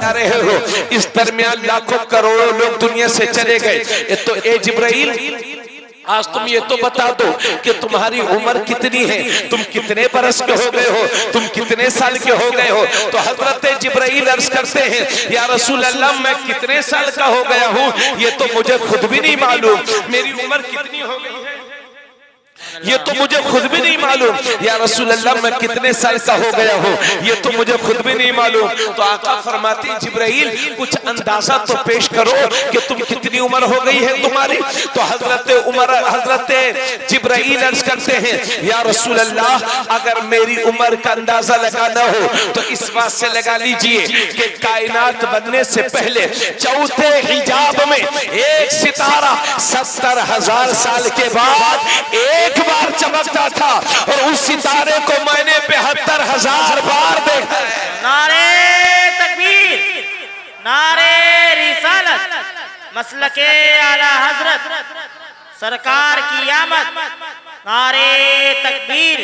रहे हो। इस दरमियान लाखों करोड़ों लोग दुनिया से चले गए। तो ए जिब्राइल, आज तुम ये तो बता दो कि तुम्हारी उम्र कितनी है, तुम कितने बरस के हो गए हो, तुम कितने साल के हो गए हो। तो हजरत जिब्राइल अर्ज करते हैं, या रसूल अल्लाह मैं कितने साल का हो गया हूँ ये तो मुझे खुद भी नहीं मालूम। मेरी उम्र कितनी हो गई है ये तो मुझे खुद भी नहीं मालूम। या रसूल अल्लाह मैं कितने साल का हो गया हूँ ये तो मुझे खुद भी नहीं मालूम। तो आका फरमाते हैं, जिब्राइल कुछ अंदाजा तो पेश करो कि तुम कितनी उम्र हो गई है तुम्हारी। तो हजरत जिब्राइल अर्ज करते हैं, या रसूल अल्लाह अगर मेरी उम्र का अंदाजा लगाना हो तो इस बात से लगा लीजिए कि कायनात बनने से पहले चौथे हिजाब में एक सितारा 70,000 साल के बाद एक बार चमकता था और उस सितारे को मैंने 72,000 बार देखा है। नारे तकबीर, नारे रिसालत, मसलके आला हजरत सरकार की आमद, नारे तकबीर,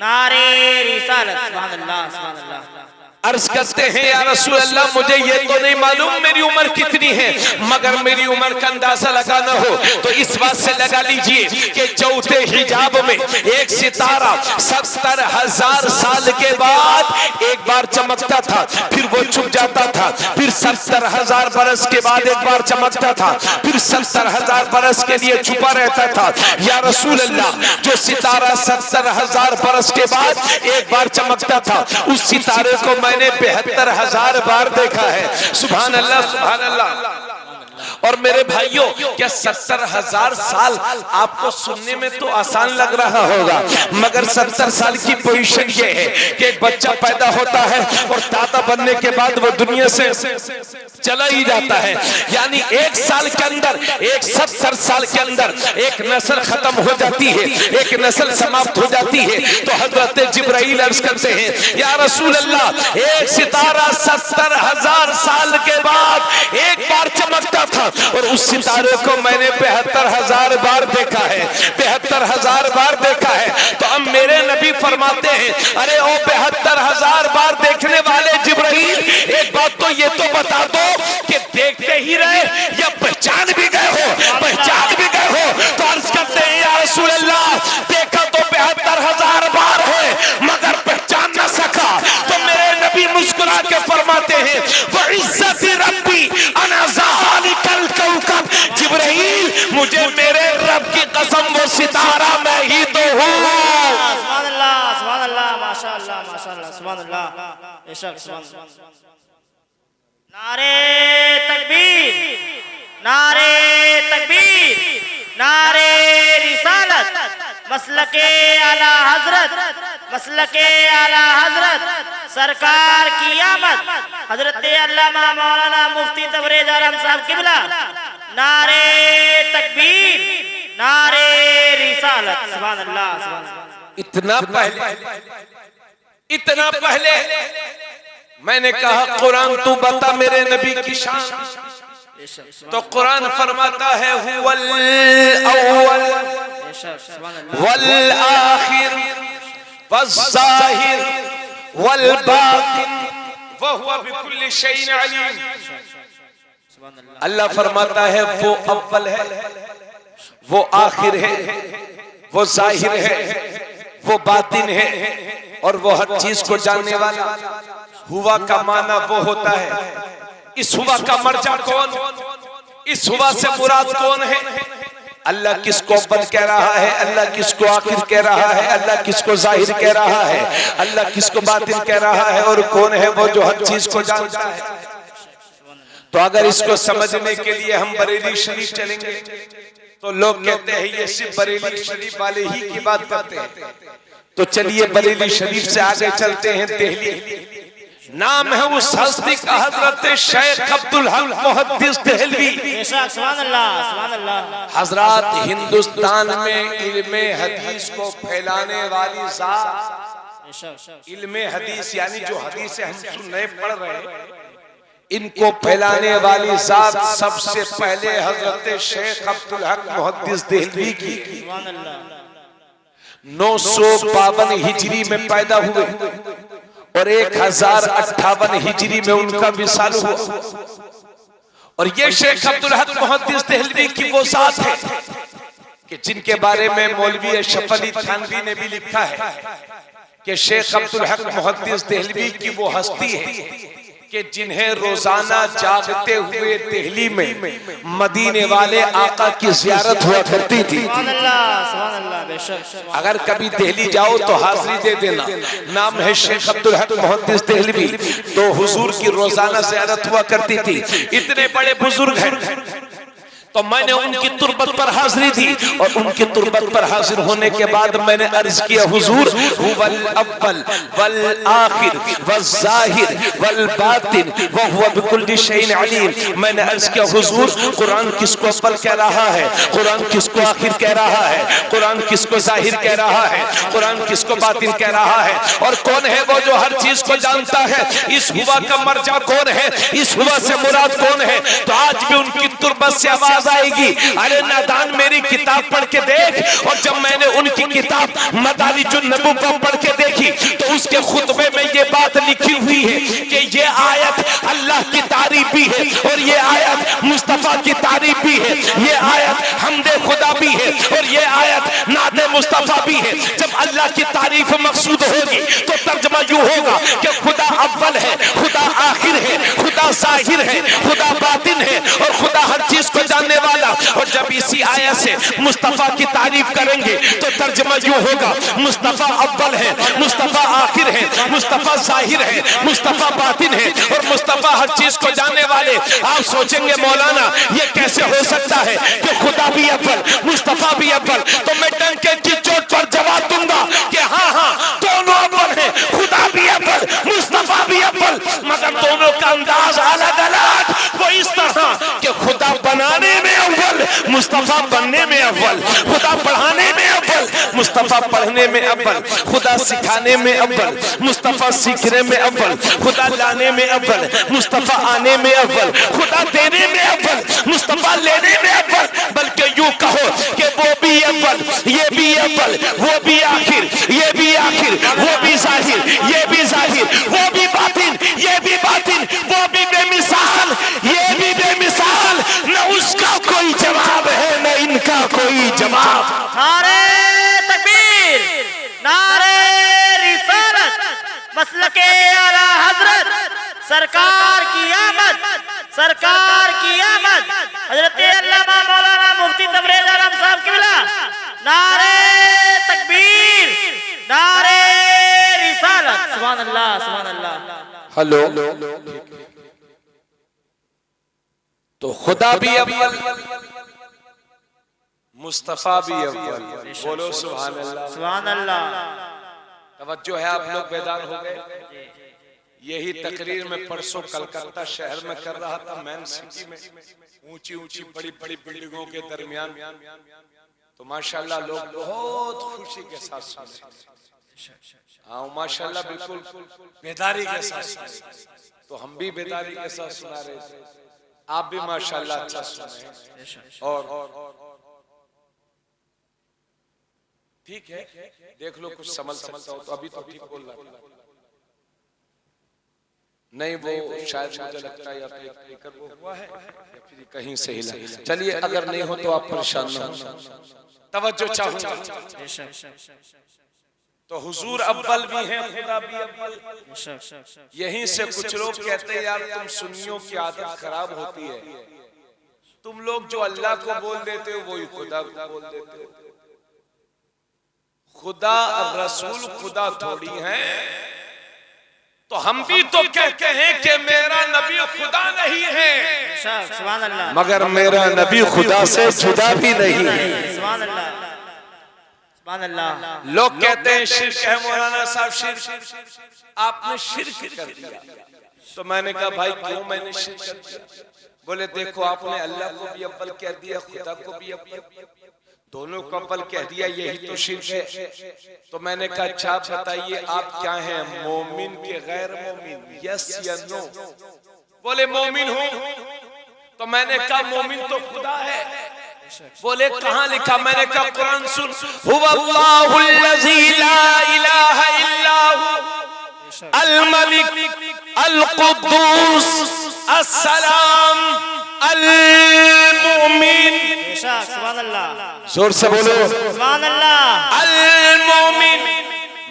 नारे रिसालत। सुभान अल्लाह, सुभान अल्लाह। अर्ज करते हैं, या रसूल अल्लाह मुझे ये तो नहीं मालूम मेरी उम्र कितनी है, मगर मेरी उम्र का अंदाजा लगाना हो तो इस बात से लगा लीजिए कि चौथे हिजाब में एक सितारा 70,000 साल के बाद एक बार चमकता था, फिर वो छुप जाता था, फिर 70,000 बरस के बाद एक बार चमकता था, फिर 70,000 बरस के लिए छुपा रहता था। या रसूल अल्लाह जो सितारा 70,000 बरस के बाद एक बार चमकता था उस सितारे को मैंने 72,000 बार देखा है। सुभान अल्लाह, सुभान अल्लाह। और मेरे भाइयों, क्या 70,000 साल आपको सुनने में तो आसान लग रहा होगा, मगर 70 साल की पोजीशन ये है कि एक बच्चा पैदा होता है और दादा बनने के बाद वो दुनिया से चला ही जाता है। यानी एक साल के अंदर, एक 70 साल के अंदर एक नस्ल खत्म हो जाती है, एक नस्ल समाप्त हो जाती है। तो हजरत जिब्राइल अर्ज करते हैं, या रसूल अल्लाह एक सितारा 70,000 साल के बाद एक बार चमकता था और उस सितारे को मैंने 72,000 बार देखा है, 72,000 बार देखा है। तो अब मेरे नबी फरमाते हैं, अरे ओ 72,000 बार देखने वाले जिब्राइल, एक बात तो ये तो बता दो कि देखते ही रहे या पहचान भी गए हो, पहचान भी गए हो। तो अर्ज करते हैं, या रसूल अल्लाह देखा तो 72,000 बार है मगर पहचान ना सका। तो मेरे नबी मुस्कुरा के फरमाते हैं, वो इज्जत रब्बी अना ज़ालिकल कौकब, जिब्राइल मुझे मेरे रब की कसम वो सितारा मैं ही तो हूँ। सुभान अल्लाह, सुभान अल्लाह, माशाअल्लाह, माशाअल्लाह, सुभान अल्लाह, बेशक सुभान अल्लाह। नारे तकबीर, नारे तकबीर, नारे रिसालत, मसलके आला हजरत, मसलके आला हजरत सरकार की आमद, हजरत अल्लामा मौलाना मुफ्ती तबरेज आलम साहब किबला। नारे तकबीर, नारे रिसालत, सुभान अल्लाह, सुभान अल्लाह। इतना पहले मैंने कहा कुरान तू बता मेरे नबी की शान, तो कुरान फरमाता है हुवल अव्वल वल आखिर वज़्ज़ाहिर वल बातिन व हुवा बिकुल्लि शैइन अलीम। अल्लाह फरमाता है वो अव्वल है, वो आखिर है, वो जाहिर है, वो बातिन है और वो हर चीज को जानने वाला। हुआ का माना वो होता है, इस हुआ का मर्जा कौन, इस हुआ से मुराद कौन है? अल्लाह किसको अव्वल कह रहा है, अल्लाह किसको आखिर कह रहा है, अल्लाह किसको जाहिर कह रहा है, अल्लाह किसको बातिन कह रहा है, और कौन है वो जो हर चीज को जानता है। तो अगर इसको समझने के लिए हम बरेली शरीफ चलेंगे तो लोग कहते हैं ये सिर्फ बरेली शरीफ वाले ही की बात करते हैं। तो चलिए बरेली शरीफ से आगे चलते हैं। देहली नाम है उस हस्ती का, हजरत शेख अब्दुल हक मुहद्दिस देहलवी। सुभान अल्लाह, सुभान अल्लाह। हजरत हिंदुस्तान में इल्मे हदीस को फैलाने वाली जात, इल्मे हदीस यानी जो हदीस हम सुन रहे पढ़ रहे हैं, इनको फैलाने वाली जात सबसे पहले हजरत शेख अब्दुल हक मुहद्दिस देहलवी की। 952 हिजरी में पैदा हुए और 1058 हिजरी में उनका विसाल हुआ। और ये शेख अब्दुल हक मुहद्दिस देहलवी की वो साथ है कि जिनके बारे में मौलवी अशरफ अली थानवी ने भी लिखा है कि शेख अब्दुल हक मुहद्दिस देहलवी की वो हस्ती है कि जिन्हें रोजाना जागते हुए दिल्ली में मदीने वाले आका की ज़ियारत हुआ करती थी। सुभान अल्लाह, बेशक। अगर कभी दिल्ली जाओ तो हाजिरी दे देना, नाम है शेख अब्दुल हक मुहद्दिस देहलवी। तो हुजूर की रोजाना ज़ियारत हुआ करती थी। इतने बड़े बुजुर्ग हैं तो मैंने उनकी तुरबत पर हाजिरी दी और उनकी तुरबत पर हाजिर होने के बाद मैंने अर्ज किया, हुजूर हुवल अव्वल वल आखिर वल ज़ाहिर वल बातिन व हुवा बिकुल्लि शैइन अलीम। मैंने अर्ज किया, हुजूर कुरान किसको अव्वल कह रहा है, कुरान किसको आखिर कह रहा है, कुरान किसको ज़ाहिर कह रहा है, कुरान किसको बातिन कह रहा है, और कौन है वो जो हर चीज को जानता है। इस हुआ का मर्जा कौन है, इस हुआ से मुराद कौन है। तो आज भी उनकी तुरबत से आवाज आएगी, अरे नादान मेरी किताब पढ़ के देख। और जब मैंने उनकी किताब मदारिजुन नबुव्वह पढ़ के देखी तो उसके खुतबे में ये बात लिखी हुई है कि ये आयत अल्लाह की तारीफ भी है और ये आयत मुस्तफा की तारीफ भी है, ये आयत हमदे खुदा भी है और ये आयत नादे मुस्तफा भी है। जब अल्लाह की तारीफ मकसूद होगी तो तर्जमा यूं होगा कि खुदा अव्वल है, खुदा आखिर है, खुदा ज़ाहिर है, खुदा बातिन है और खुदा हर चीज को जानने वाला। और जब इसी आयत से मुस्तफा की तारीफ करेंगे तो तर्जुमा यूं होगा, मुस्तफा अव्वल है, मुस्तफा आखिर है, मुस्तफा ज़ाहिर है, मुस्तफा बातिन है और मुस्तफा हर चीज को जानने वाले। आप सोचेंगे मौलाना ये कैसे हो सकता है कि खुदा भी अव्वल मुस्तफा भी अव्वल। तो मैं डंके की चोट पर जवाब दूंगा कि हाँ हाँ दोनों अव्वल है, खुदा भी अव्वल मुस्तफा भी अव्वल, मगर दोनों का अंदाज अलग अलग। वो इस तरह कि खुदा बनाने में अव्वल, मुस्तफा बनने में अव्वल, खुदा पढ़ाने में अव्वल, मुस्तफा पढ़ने में अव्वल, खुदा सिखाने में अव्वल, मुस्तफा सीखने में अव्वल, खुदा लाने में अव्वल, मुस्तफा आने में अव्वल, खुदा देने में अव्वल, मुस्तफा लेने में अव्वल। बल्कि यूं कहो कि वो भी अव्वल, ये भी अव्वल, वो भी आखिर, ये भी आखिर, वो भी ज़ाहिर, ये भी ज़ाहिर, वो भी बातिन, ये भी बातिन, वो भी बेमिसाल, ये भी बेमिसाल। न उसका कोई जवाब है न इनका कोई जवाब। नारे तकबीर, नारे रिसालत, मसलके आला हजरत, सरकार की आमद, सरकार की आमद, हजरत अल्लामा मौलाना मुफ्ती तबरेज़ आलम साहब की बिला। नारे तकबीर, नारे रिसालत, सुभान अल्लाह, सुभान अल्लाह। हेलो, तो खुदा भी अव्वल मुस्तफा भी अव्वल, बोलो सुभान अल्लाह, सुभान अल्लाह। तवज्जो है आप लोग बेदार हो गए। यही तकरीर में परसों कलकत्ता शहर में कर रहा था, मैन सिटी में, ऊंची ऊंची बड़ी बड़ी बिल्डिंगों के दरमियान। तो माशाल्लाह लोग बहुत खुशी के साथ सुने। हाँ माशाल्लाह बिल्कुल बेदारी के साथ। तो हम भी बेदारी के साथ सुना रहे थे, आप भी माशाल्लाह अच्छा सुने। और ठीक है, देख लो कुछ समझ सकता हो तो अभी तो ठीक बोल रहा नहीं, वो शायद मुझे लगता है या फिर वो हुआ है या फिर कहीं से हिला। चलिए अगर नहीं हो तो आप परेशान ना हो, तवज्जो चाहूंगा। तो हुजूर अव्वल भी हैं, खुदा भी अव्वल। यहीं से कुछ लोग कहते हैं यार तुम सुन्नियों की आदत खराब होती है, तुम लोग जो अल्लाह को बोल देते हो वही खुदा को बोल देते हो। खुदा और रसूल खुदा थोड़ी हैं। तो हम भी तो कहते हैं कि मेरा नबी खुदा नहीं है, सुभान अल्लाह, मगर मेरा नबी खुदा से जुदा भी नहीं है। सुभान अल्लाह, सुभान अल्लाह। लोग कहते हैं शिर्क है मौलाना साहब, शिर्क आपने शिर्क कर दिया। तो मैंने कहा भाई क्यों मैंने शिर्क कर दिया? बोले देखो आपने अल्लाह को भी अव्वल कह दिया, खुदा को भी अव्वल, दोनों को अव्वल कह दिया, यही तो शिर्क है। तो मैंने कहा अच्छा आप बताइए आप क्या हैं, मोमिन के गैर मोमिन, यस या नो? बोले मोमिन हूं। तो मैंने कहा मोमिन तो खुदा है, बोले कहाँ लिखा? मैंने कहा कुरान सुन, हुवल्लाहुल्लज़ी ला इलाहा इल्ला हु अल मलिक अल कुद्दूस अस्सलाम अल मुमिन। सुभान अल्लाह, जोर से बोलो सुभान अल्लाह। अल मुमिन।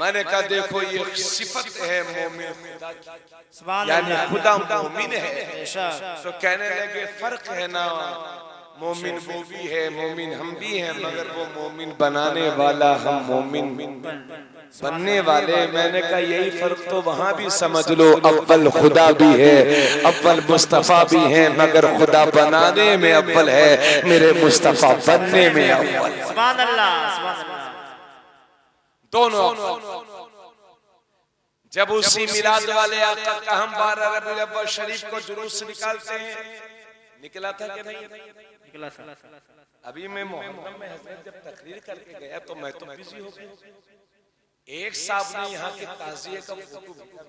मैंने कहा देखो ये सिफत है मोमिन खुदा की, सुभान यानी अल्लाह। खुदा मोमिन है। बेशक, तो कहने लगे फर्क है ना, मोमिन वो भी है, मोमिन हम भी हैं, मगर वो मोमिन बनाने वाला, हम मोमिन बनने वाले। मैंने कहा यही फर्क तो वहाँ भी समझ लो, अव्वल खुदा भी है, अव्वल मुस्तफा भी है, मगर खुदा बनाने में अव्वल है, मेरे मुस्तफा बनने में अव्वल। सुभान अल्लाह, सुभान अल्लाह। दोनों जब उसी मिलाद वाले आका का हम 12 रबीउल अव्वल शरीफ को जुलूस निकालते हैं, निकला था कि नहीं? निकला था। अभी मैं मुहर्रम में हजरत जब तकरीर करके गया तो मैं तो बिजी हो गया। एक साहब ने यहाँ के ताज़िए का फोटो भेजा,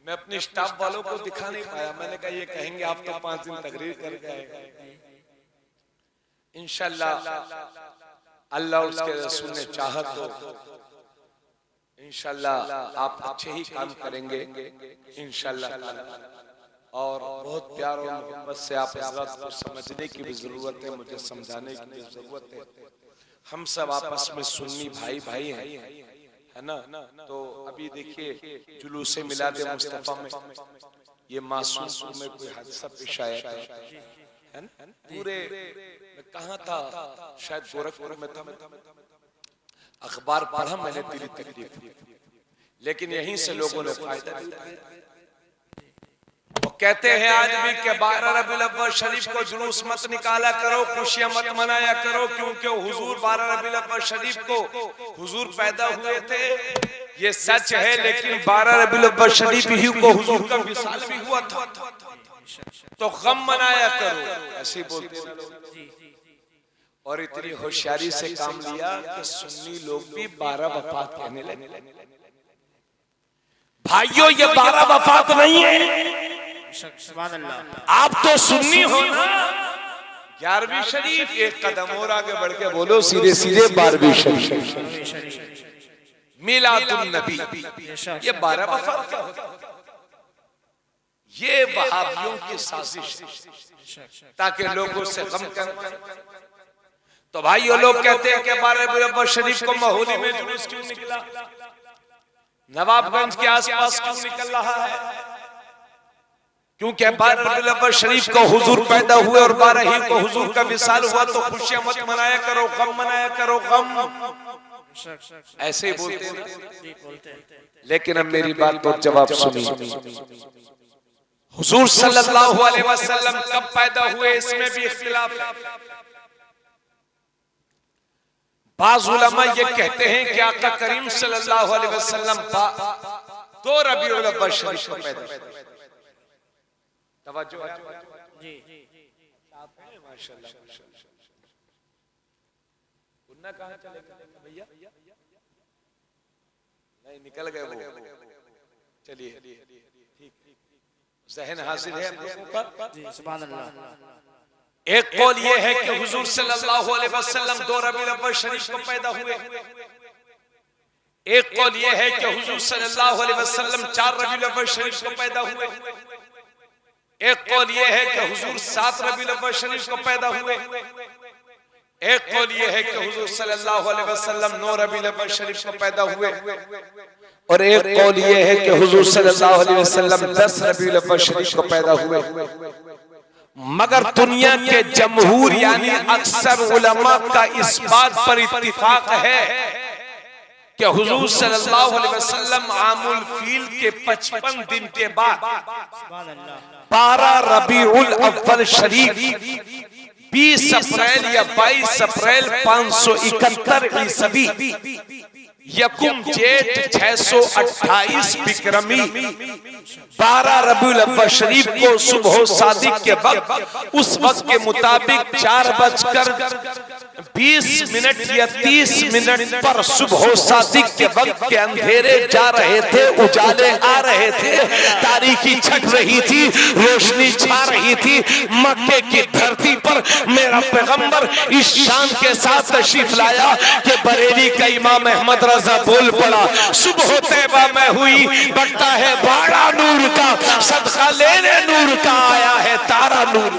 मैं अपने स्टाफ वालों को दिखा नहीं पाया। मैंने कहा ये कहेंगे आप तो 5 दिन तकरीर कर गए। इंशाल्लाह अल्लाह उसके रसूल ने चाहा तो इंशाल्लाह आप अच्छे ही काम करेंगे इंशाल्लाह। और बहुत प्यार और मोहब्बत से आप हज़रत को समझने की भी जरूरत है, मुझे समझाने की भी जरूरत है। हम सब आपस में सुन्नी भाई भाई हैं, है ना? तो अभी देखिए जुलूस मिलाद मुस्तफा में ये मासूम में कोई हादसा पेश आया था, है ना? पूरे कहाँ था, शायद गोरखपुर में था। अखबार पढ़ा मैंने, दिली तकलीफ, लेकिन यहीं से लोगों ने फायदा लिया। वो कहते हैं आज भी कि 12 रबीउल अव्वल शरीफ को जुलूस मत निकाला करो, खुशियां मत मनाया करो, क्योंकि हुजूर 12 रबीउल अव्वल शरीफ को हुजूर पैदा हुए थे, ये सच है। लेकिन 12 रबीउल अव्वल शरीफ ही को हुजूर का विसाल भी हुआ था, तो गम मनाया करो, ऐसे बोलते। और इतनी होशियारी से काम लिया कि सुन्नी लोग भी 12 वफात कहने लगे। भाइयों ये 12 वफात नहीं है, आप तो सुन्नी हो ना। 11वीं शरीफ, एक कदम और आगे बढ़ के बोलो सीधे सीधे 12वीं शरीफ मिलादुन नबी, ये 12 वफात क्या होता? ये वहाबियों की साजिश है ताकि लोगों से गम कर। तो भाइयों लोग कहते हैं कि 12 रबीउल अव्वल शरीफ को महोली में जुलूस क्यों निकला, नवाबगंज के आसपास क्यों निकल रहा है? क्योंकि 12 रबीउल अव्वल शरीफ को हुजूर पैदा हुए और 12 ही को हुजूर का विसाल हुआ, तो खुशियां मत मनाया करो, गम मनाया करो, गम। ऐसे ही बोलते हैं। लेकिन अब मेरी बात तो जवाब सुनिए, हुजूर सल्लल्लाहु अलैहि वसल्लम कब पैदा हुए इसमें भी इख्तिलाफ है। बाज़ उलमा ये कहते हैं कि आका करीम सल्लल्लाहु अलैहि वसल्लम 2 रबीउल अव्वल शरीफ को पैदा हुए। तवज्जो जी, माशाल्लाह। उन्ना कहाँ चले गए भैया? नहीं निकल गए वो। चलिए ठीक, ज़हन हाजिर है जी, सुभान अल्लाह। एक कौल ये है कि हुजूर सल्लल्लाहु अलैहि वसल्लम 2 रबीउल अव्वल शरीफ को पैदा हुए। एक कौल ये है कि हुजूर सल्लल्लाहु अलैहि वसल्लम 4 रबीउल अव्वल शरीफ को पैदा हुए। एक कौल ये है कि हुजूर 7 रबीउल अव्वल शरीफ को पैदा हुए। एक कौल ये है कि हुजूर सल्लल्लाहु अलैहि वसल्लम 9 रबीउल अव्वल शरीफ को पैदा हुए। और एक कौल ये है कि हुजूर सल्लल्लाहु अलैहि वसल्लम 10 रबीउल अव्वल शरीफ को पैदा हुए। मगर दुनिया के जमहूर यानी अक्सर उलमा का इस बात पर इत्तिफाक है कि हुजूर सल्लल्लाहु अलैहि वसल्लम आमुल फील के 55 दिन के बाद 12 रबीउल अव्वल शरीफ 20 अप्रैल या 22 अप्रैल 571 ईस्वी यकुम जेठ 628 बिक्रमी 12 रबीउल अव्वल शरीफ को सुबह सादिक के वक्त उस वक्त के मुताबिक 4:20 या 30 पर सुबह सादिक के वक्त के अंधेरे जा रहे थे, उजाले आ रहे थे, तारीकी छट रही थी, रोशनी छा रही थी। मक्के की धरती पर मेरा पैगंबर इस शान के साथ तशरीफ लाया कि बरेली का इमाम अहमद रजा बोल पड़ा, सुबह तैबा में हुई बटता है बाड़ा नूर का, सदका लेने नूर का आया है तारा नूर।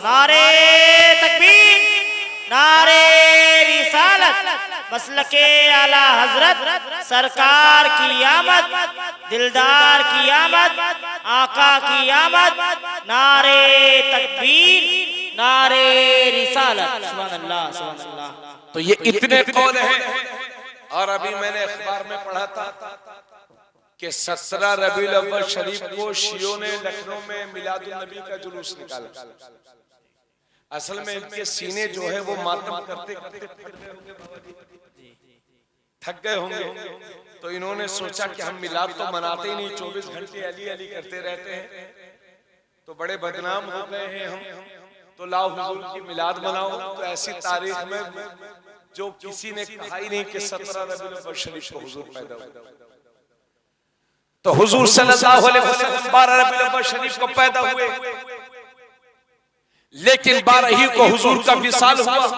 नारे तकबीर, नारे रिसालत, मसलके आला हजरत सरकार की आमद, दिलदार की आमद, आका की आमद। नारे तकबीर, नारे रिसालत। सुभान अल्लाह, सुभान अल्लाह। तो ये इतने कौल हैं। और अभी मैंने अखबार में पढ़ा था कि 17 रबीउल अव्वल शरीफ को शियों ने लखनऊ में मिलादुन नबी का जुलूस निकाला। असल में इनके सीने जो है वो मातम करते करते थक गए होंगे, तो इन्होंने सोचा कि हम मिलाद तो मनाते ही नहीं, 24 घंटे अली अली करते रहते हैं, तो बड़े बदनाम हो गए हैं हम, तो लाओ हुजूर की मिलाद मनाओ। तो ऐसी तारीख में जो किसी ने कहा ही नहीं कि 17 रबीउल अव्वल शरीफ को हुजूर पैदा हुए, तो हुजूर सल्लल्लाहु अलैहि वसल्लम 12 रबीउल अव्वल शरीफ को पैदा हुए, लेकिन 12 ही को हुजूर का विसाल हुआ।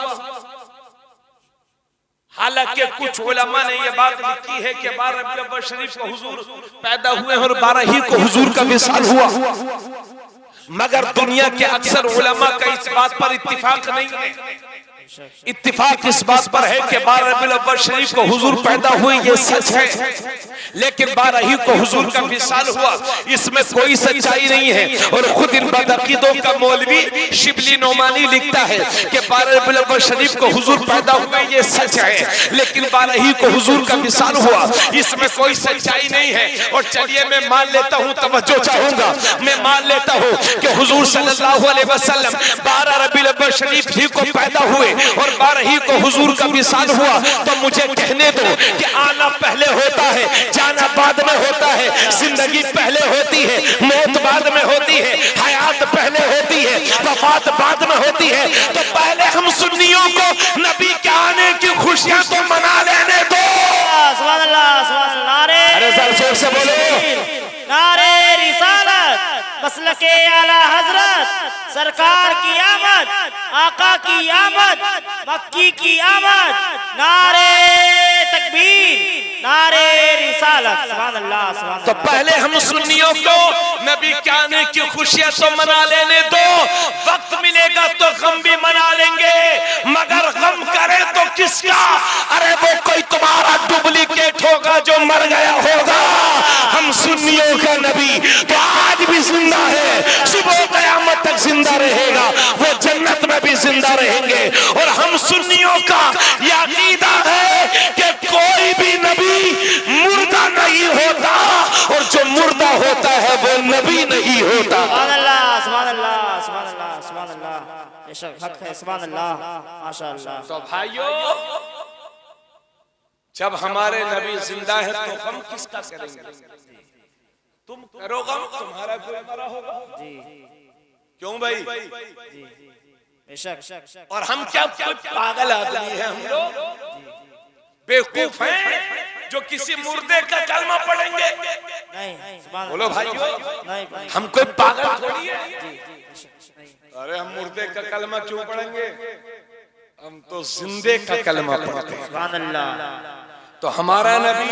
हालांकि कुछ उलमा ने यह बात लिखी है कि 12 रबीउल अव्वल शरीफ को हुजूर पैदा हुए और 12 ही को हुजूर का विसाल हुआ, मगर दुनिया के अक्सर उलमा का इस बात पर इत्तिफाक नहीं है। इत्तिफाक इस बात पर है कि 12 रबीउल अव्वल शरीफ को हुजूर पैदा हुए, ये सच है, लेकिन 12 ही को हुजूर का विसाल हुआ, इसमें कोई सच्चाई नहीं है। और खुद इन बदअकीदों का मौलवी शिबली नोमानी लिखता है कि 12 रबीउल अव्वल शरीफ को हुजूर पैदा हुए, ये सच है, लेकिन 12 ही को हुजूर का विसाल हुआ, इसमें कोई सच्चाई नहीं है। और चलिए मैं मान लेता हूँ, तवज्जो चाहूंगा, मैं मान लेता हूँ कि हुजूर सल्लल्लाहु अलैहि वसल्लम 12 रबीउल अव्वल शरीफ ही को पैदा हुए और 12 ही को हुजूर का विसाल हुआ। तो मुझे कहने दो कि आना पहले होता है, जाना बाद में होता है, जिंदगी पहले होती है, मौत बाद में होती है, हयात पहले होती है, वफात बाद में होती है। तो पहले हम सुन्नियों को नबी के आने की खुशियां तो मना लेने दो। सुभान अल्लाह, सुभान अल्लाह। नारे, अरे जरा जोर से बोलो, नारे रिसालत, मसलके आला हजरत सरकार की आमद, आका की आमद, मक्की की आमद। नारे तकबीर, नारे रिसालत। सुभान अल्लाह, सुभान अल्लाह। तो पहले हम सुन्नियों को नबी के आने की खुशियां तो मना लेने दो, वक्त मिलेगा तो गम भी मना लेंगे, मगर गम करे तो किसका? अरे वो कोई तुम्हारा डुप्लीकेट होगा जो मर गया होगा। हम सुन्नियों का नबी तो आज भी जिंदा है, सुबह क़यामत तक जिंदा रहेगा, वो जन्नत में भी जिंदा रहेंगे। और हम सुन्नियों का यह अकीदा है कि कोई भी नबी मुर्दा नहीं होता, और जो मुर्दा होता है वो नबी नहीं होता। सुभान अल्लाह, सुभान अल्लाह, सुभान अल्लाह, सुभान अल्लाह। बेशक हक है, सुभान अल्लाह, माशाअल्लाह। तो भाइयों, जब हमारे नबी जिंदा है तो गम किसका करेंगे? तुम करो गम, तुम्हारा कोई मरा होगा। क्यों भाई? बेशक। और हम क्या पागल आदमी हैं हम लोग, बेवकूफ हैं जो किसी मुर्दे का कलमा पढ़ेंगे? नहीं, बोलो भाइयों, नहीं, हम कोई पागल थोड़ी है। अरे हम मुर्दे का कलमा क्यों पढ़ेंगे? हम तो जिंदे का कलमा पढ़ते हैं। सुभान अल्लाह। तो हमारा नबी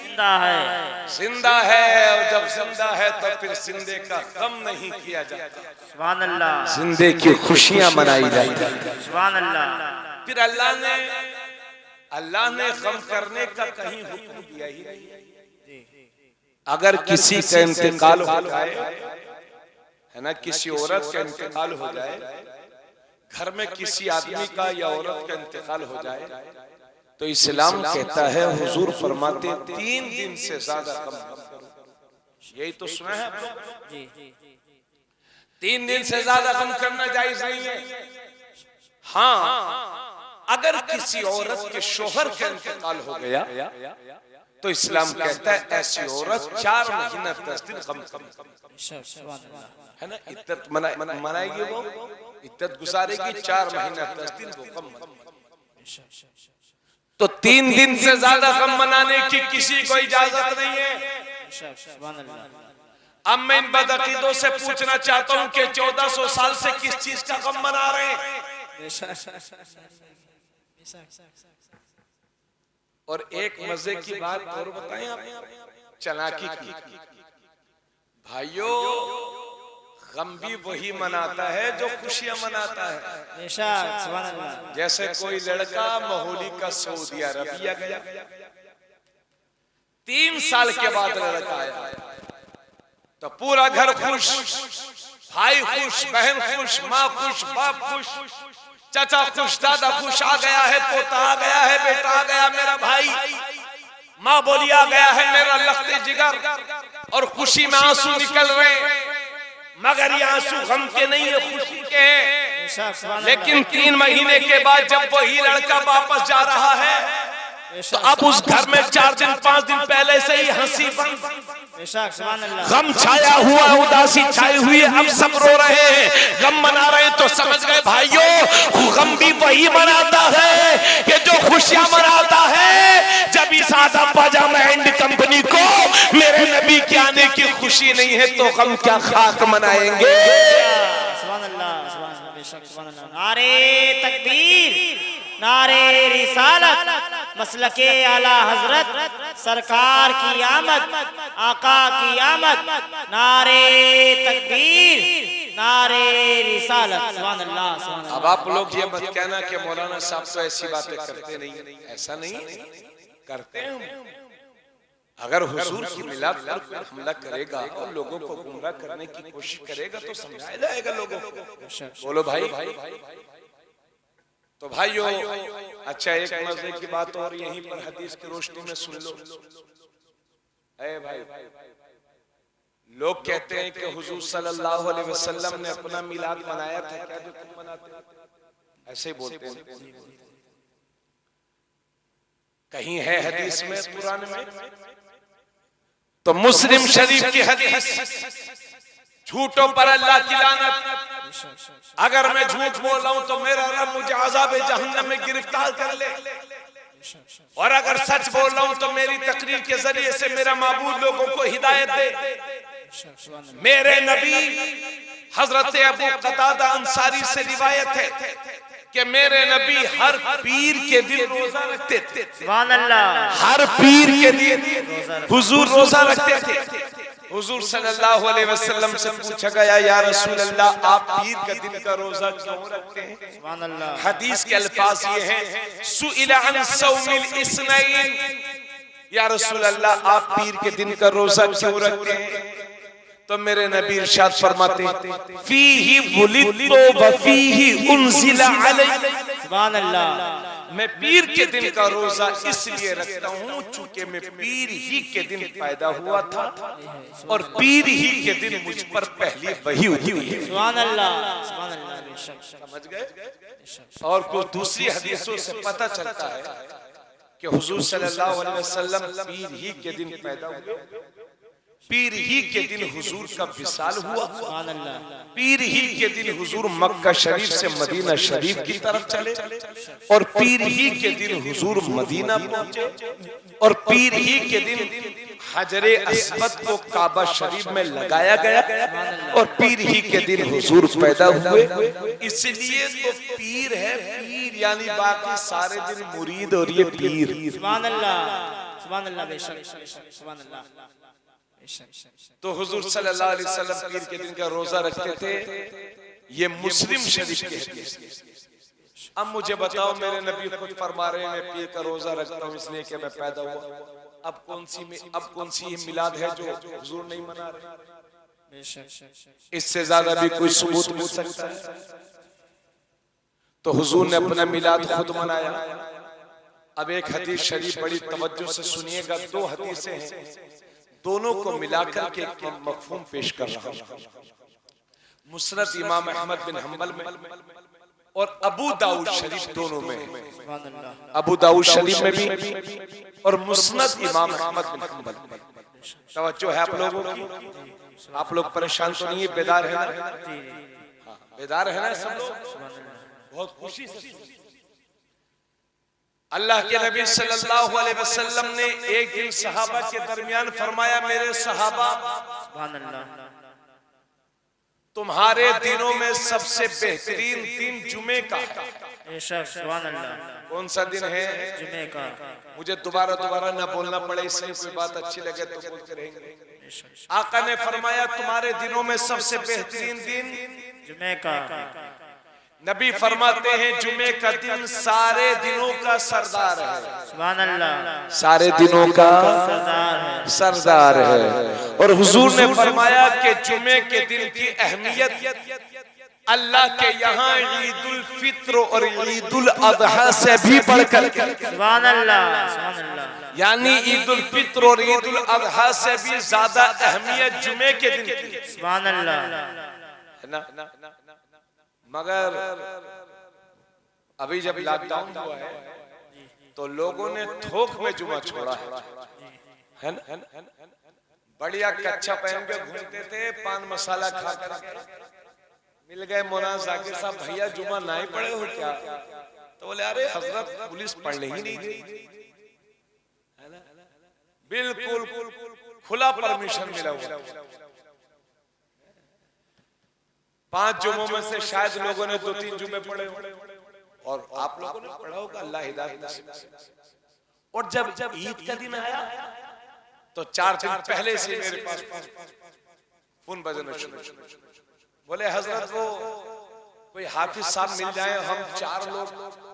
जिंदा है, जिंदा है, और जब जिंदा है तो फिर जिंदे का गम नहीं किया जाता, सुभान अल्लाह, जिंदे की खुशियां मनाई जाती। सुभान अल्लाह। फिर अल्लाह ने गम करने का कहीं हुक्म दिया ही नहीं। अगर किसी का इंतकाल हो जाए, है ना, किसी औरत का इंतकाल हो जाए, घर में किसी आदमी का या औरत का इंतकाल हो जाए, तो इस्लाम कहता है, हुजूर फरमाते 3 दिन से ज्यादा कम मत करो। यही तो सुना है आप लोग, 3 दिन से ज्यादा कम करना जायज नहीं है। हाँ, अगर किसी औरत के शोहर का इंतकाल हो गया तो इस्लाम कहता है ऐसी औरत 4 महीना 10 दिन गम है ना, इद्दत मनाएगी, वो इद्दत गुजारेगी 4 महीना 10 दिन वो गम। तो 3 दिन से ज्यादा गम मनाने की किसी को इजाजत नहीं है। अब मैं इन बदअकीदों से पूछना चाहता हूं कि 1400 साल से किस चीज का गम मना रहे हैं? और एक मजे की बात और बताएं आप, चालाकी की भाइयों, गम भी वही मनाता है जो खुशियां मनाता है। जैसे कोई लड़का मोहाली का सऊदी अरबिया गया, 3 साल के बाद लड़का आया तो पूरा घर खुश, भाई खुश, बहन खुश, माँ खुश, बाप खुश, चाचा खुश, दादा खुश, आ गया है पोता, आ गया है बेटा, आ गया मेरा भाई, माँ बोली आ गया है मेरा लखते जिगर, और खुशी में आंसू निकल रहे। मगर ये आंसू गम के नहीं है, खुशी के हैं। लेकिन 3 महीने के बाद जब वही लड़का वापस जा रहा है तो अब उस घर में 4 दिन 5 दिन पहले से ही हंसी गम छाया हुआ, उदासी छाई हुई है। अब सब रो रहे हैं, गम मना रहे हैं। तो समझ गए भाइयों, गम भी वही मनाता है कि जो खुशियां मनाता है। जब इस आदम पाजामा एंड कंपनी को मेरे नबी के आने की खुशी नहीं है तो गम क्या खाक मनाएंगे? नारे तकबीर, नारे रिसालत, मसलके आला हजरत, सरकार की आमद, आका की आमद, नारे तकबीर, नारे रिसालत। सुभान अल्लाह, सुभान अल्लाह। अब आप लोग ये मत कहना कि मौलाना साहब तो ऐसी बातें करते नहीं, ऐसा नहीं करते हैं। अगर हुजूर की मिलाद पर कोई हमला करेगा और लोगों को गुमराह करने की कोशिश करेगा तो समझाया जाएगा लोगों को। बोलो भाई। तो भाइयों, अच्छा एक मजे की बात और यहीं पर हदीस की रोशनी में सुन लो। ऐ भाई, लोग कहते हैं कि हुजूर सल्लल्लाहु अलैहि वसल्लम ने अपना मिलाद मनाया था, क्या जो तुम मनाते हो? ऐसे ही बोलते हैं। कहीं है हदीस में, कुरान में? तो मुस्लिम शरीफ की हदीस, झूठों पर अल्लाह की लानत। अगर मैं झूठ बोल रहा हूं तो मेरा रब मुझे अज़ाब जहन्नम में गिरफ्तार कर ले, और अगर सच बोल रहा हूं तो मेरी तकरीर के जरिए से मेरा माबूद लोगों को हिदायत दे। मेरे नबी हजरत अबू कतादा अंसारी से रिवायत है कि मेरे नबी हर पीर के दिन रोजा रखते थे। सुभान अल्लाह। हर पीर के दिन हुजूर रोजा रखते थे। हुजूर सल्लल्लाहु अलैहि वसल्लम से पूछा गया, या रसूल अल्लाह, आप पीर का दिन का रोजा क्यों रखते हैं? सुभान अल्लाह। हदीस के अल्फाज ये हैं, सुइला अन सौमिल इस्नैन, या रसूल अल्लाह आप पीर के दिन का रोजा क्यों रखते हैं? तो मेरे नबी इरशाद फरमाते हैं, फीही वुलिदतु व फीही उनज़िला अलैहि। सुभान अल्लाह। मैं पीर के दिन का रोजा इसलिए रखता हूँ चूंकि मैं पीर ही के दिन पैदा हुआ था और पीर ही के दिन मुझ पर पहली वही हुई है। सुभान अल्लाह, सुभान अल्लाह। समझ गए? और कुछ दूसरी हदीसों से पता चलता है कि हुजूर सल्लल्लाहु अलैहि वसल्लम पीर ही के दिन पैदा हुए, पीर ही के दिन हुजूर का विसाल हुआ, पीर ही के दिन हुजूर मक्का शरीफ से मदीना शरीफ की तरफ चले, और पीर ही के दिन हुजूर मदीना पहुंचे, और पीर ही के दिन हजरे अस्वद को काबा शरीफ में लगाया गया, और पीर ही के दिन हुजूर पैदा हुए। इसलिए तो पीर है पीर, यानी बाकी सारे दिन मुरीद और ये पीर। सुभान अल्लाह, सुभान अल्लाह, बेशक सुभान अल्लाह। तो हुजूर सल्लल्लाहु अलैहि वसल्लम पीर के दिन का रोजा रखते थे। ये मुस्लिम शरीफ की हदीस। अब मुझे बताओ, मेरे नबी खुद फरमा रहे हैं मैं पीर का रोजा रखता हूँ इसलिए कि मैं पैदा हुआ। अब कौन सी ये मिलाद है जो हुजूर नहीं मना रहे? इससे ज्यादा भी कोई सबूत मिल सकता है? तो हुजूर ने अपना मिलाद खुद मनाया। अब एक हदीस शरीफ बड़ी तवज्जो से सुनिएगा, 2 हदीसें हैं, दोनों को मिलाकर के एक मफहूम पेश कर रहा हूं। मुस्नद इमाम अहमद बिन हंबल में और अबू दाऊद शरीफ दोनों में। सुभान अल्लाह। अबू दाऊद शरीफ में भी और मुस्नद इमाम अहमद बिन हंबल। तवज्जो है आप लोगों की? आप लोग परेशान तो नहीं है? बेदार है ना? हाँ, बेदार है ना सब लोग? बहुत खुशी से अल्लाह के नबी सल्लल्लाहु अलैहि वसल्लम ने एक दिन सहाबा के दरमियान फरमाया, मेरे सहाबा, सुभान अल्लाह। तुम्हारे दिनों में सबसे बेहतरीन दिन जुमे का है। बेशक, सुभान अल्लाह। कौन सा दिन है? जुमे का। मुझे दोबारा ना बोलना पड़े, इसलिए कोई बात अच्छी लगे तो बोलते रहेंगे। आका ने फरमाया तुम्हारे दिनों में सबसे बेहतरीन दिन जुमे का। नबी फरमाते हैं जुमे का दिन सारे दिनों का सरदार है। सुभान अल्लाह। सारे दिनों का सरदार है। सरदार है। और हुजूर ने फरमाया कि जुमे के दिन की अहमियत अल्लाह के यहाँ ईदुल फित्र और ईदुल अजहा से भी बढ़कर, सुभान अल्लाह, सुभान अल्लाह, यानी ईदुल फित्र और ईदुल अजहा से भी ज्यादा अहमियत जुमे के दिन की। सुभान अल्लाह, है ना? मगर अभी जब लॉकडाउन हुआ है तो लोगों ने थोक में जुमा छोड़ा है ना? बढ़िया कच्छा पहन के घूमते थे, पान मसाला खा कर मिल गए मौलाना जाकिर साहब, भैया जुमा ना ही पढ़े हो क्या? तो बोले अरे हजरत पुलिस पढ़ने ही नहीं थी। बिल्कुल खुला परमिशन मिला हुआ। 5 जुमों में से शायद लोगों ने 2-3 जुमे पढ़े और आप लोगों ने पढ़ा होगा, अल्लाह हिदायत नसीब करे। और जब ईद का दिन आया तो 4 दिन पहले से मेरे पास फोन बजना शुरू। बोले हजरत वो कोई हाफिज साहब मिल जाए, हम 4 लोग